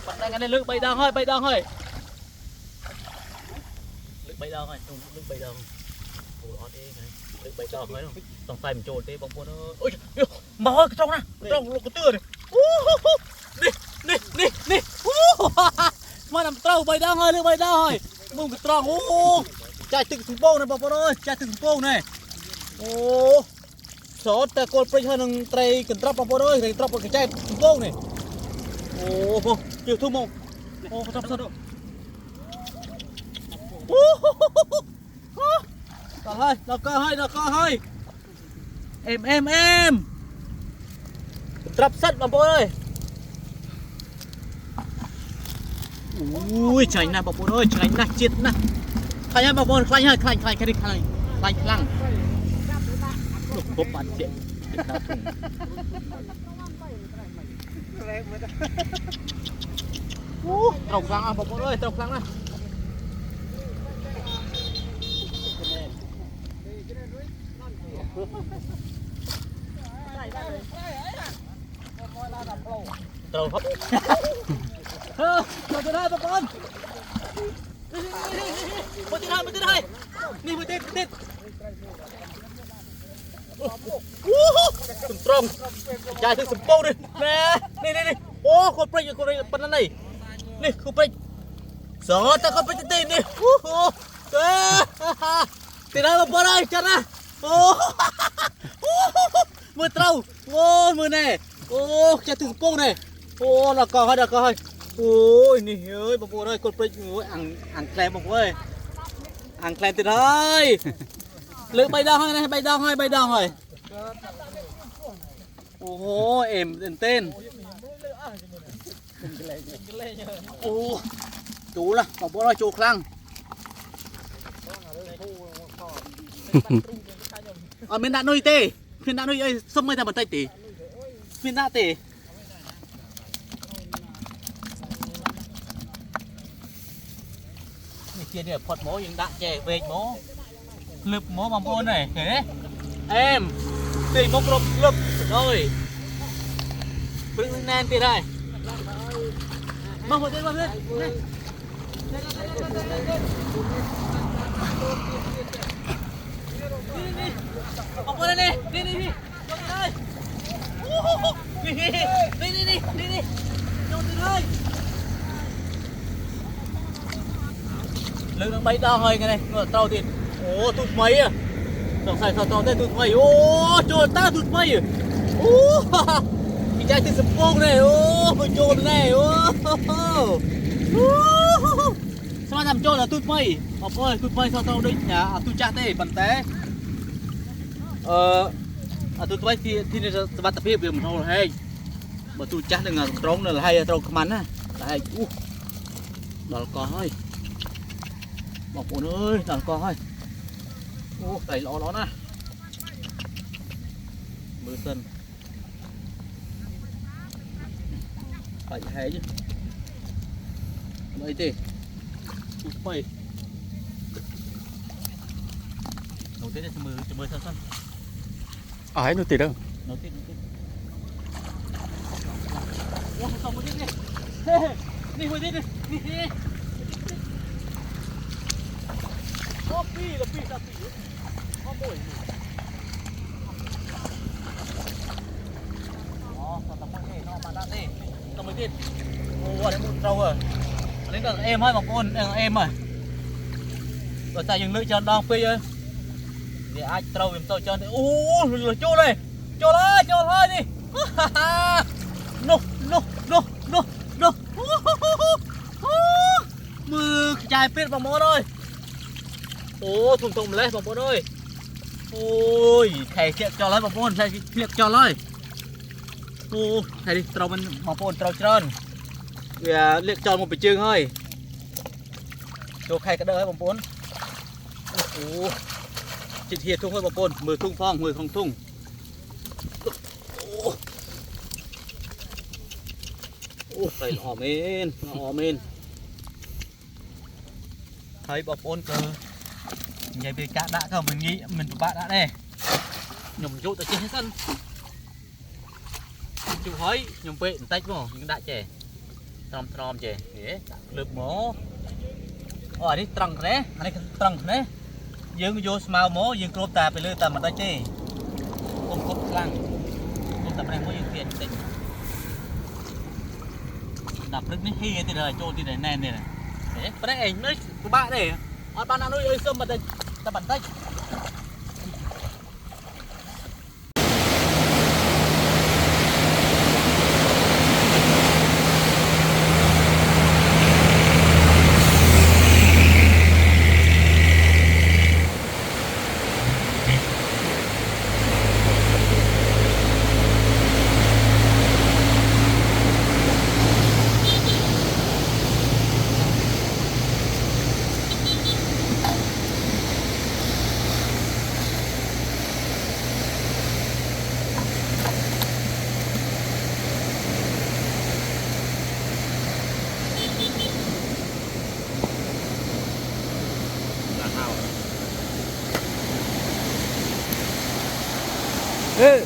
bật tay cái này lưng bay đong hơi lưng bay đong thôi lưng bay đong lưng bay đong thôiต้องใส่มันโจนเต้บางคนเอ้ยมาเฮ้ยจ้องนะจ้องลูกกระเตื้อเลยนี่มาทำเต้าbay đong hơi lưng bay đong hơiมึงกระตรองโอ้ใจตึงถึงโป้งนะบางคนเอ้ยใจตึงถึงโป้งนี่โอ้สอดแต่คนไปเท่านึงไตรกันตรบบางคนเอ้ยไตรตรบกันใจถึงโป้งนี่โอ้เกี่ยวทุ่มมงโอ้ทำสนุกโอ้ต่อให้เราก็ให้เอ็มตรับสัตว์บางคนเอ้ยอุ้ยใจนะบางคนเอ้ยใจนะจิตนะใครให้บางคนใครพลังลูกบ๊อบปัดเจ็บตรงกลางอ่ะบางคนเอ้ยตรงกลางนะตรงครับเราจะได้บางคนมันจะได้นี่มันติดตรงใจถึงสมบูรณ์เลยแม่นี่โอ้คนเปรี้ยวปนนั่นนี่คนเปรี้ยวสอแต่คนเปรี้ยวตีนี่โอ้โหตีได้มาปนเลยจันนะโอ้มือเต้าโอ้มือแน่โอ้ใจถึงสมบูรณ์เลยโอ้เราก็ให้โอ้ยนี่เฮ้ยบางคนเอ้ยคนเปรี้ยวอ่างแคลมบางคนเอ้ยอ่างแคลมตีได้เลือกใบดองให้นะใบดองให้โอ้โหเอ็มเต้นโอ้จูละบอกว่าเราจูคลั่งมินดานุยเต้มินดานุยเอ้ยสมัยทำบันไดตีมินดาเต้นี่เจียเนี่ยพอดหมูยังด่าเจ๋เวกหมูลึกหมูบางคนnàyเฮ้เอ็มตีมกรบลึกrồiพึ่งแน่นตีได้มาหัวเต้นมาเพื่อนนี่ออกมาเลยนี่โยนเลยนี่โยนเลยลึกลงไปดาวเฮยไงเนี่ยเงาเต้าติดโอ้ตุดไม้อะต้องใส่ข้าวตองได้ตุดไม้โอ้โจรตาตุดไม้โอ้พี่ใจติดสปงเลยโอ้ไปโจรเลยโอ้สมัยทำโจรlàตุดไม้เอาไปตุดไม้ข้าวตองด้วยnhàตุดจ่าเต้ปั่นแต่ตุดไม้ที่นี่สวัสดิภาพเรื่องมันเอาให้màตุดจ่าเนี่ยตรงเนี่ยhayตรงขมันนะhay đó là coi một phụ nữ là coi ô đẩy lọ nó nè mưa sân phải thế chứ đây thì phải đầu tiên là mưa sân ấy nó tiền đâu đầu tiên không có đi đi mưa đi phi ra có mồi tao mới thế nó mà đã đi tao mới tin ô đấy một trâu rồi đến là em hay một con em rồi rồi tại dừng lưỡi chân đang phi ơi để ai trâu em tôi chân ô lửa chô đây chô thôi đi no mưa chai pít vào món thôi ô thùng lấy bóng bóng ơi ôi thầy thiệt cho lấy bóng bóng thầy thiệt cho lấy ô thầy đi trâu mình bóng bóng trâu trơn vì liệt cho một bị chương thôi cho khay cái đỡ bóng bóng ô chỉ thiệt thùng hơi bóng bóng 10 thùng phong 10 thùng ô thầy hò men thấy bóng bóng cơ vậy vì cá đã không mình nghĩ mình bạn đã đây nhầm chỗ tại trên sân chịu hói nhầm vệ tách vào những đại trẻ ทรอมเจเอ๊ะลึกหมออ๋ออันนี้ตรังเนี่ยอันนี้ตรังเนี่ยยืงโยสมาหมอยืงกรบตาไปเลยตามันได้เจ้กลมกบคลั่งกลมแต่ไม่ได้หมอยืงเปลี่ยนติดดับลึกนี่เฮียที่เลยโจที่ไหนแน่เนี่ยเอ๊ะประเด็นเองนี่กูบ้าเลยอ๋อบ้านนั้นเลยส้มมาแต่ตะบันได้เอ้ย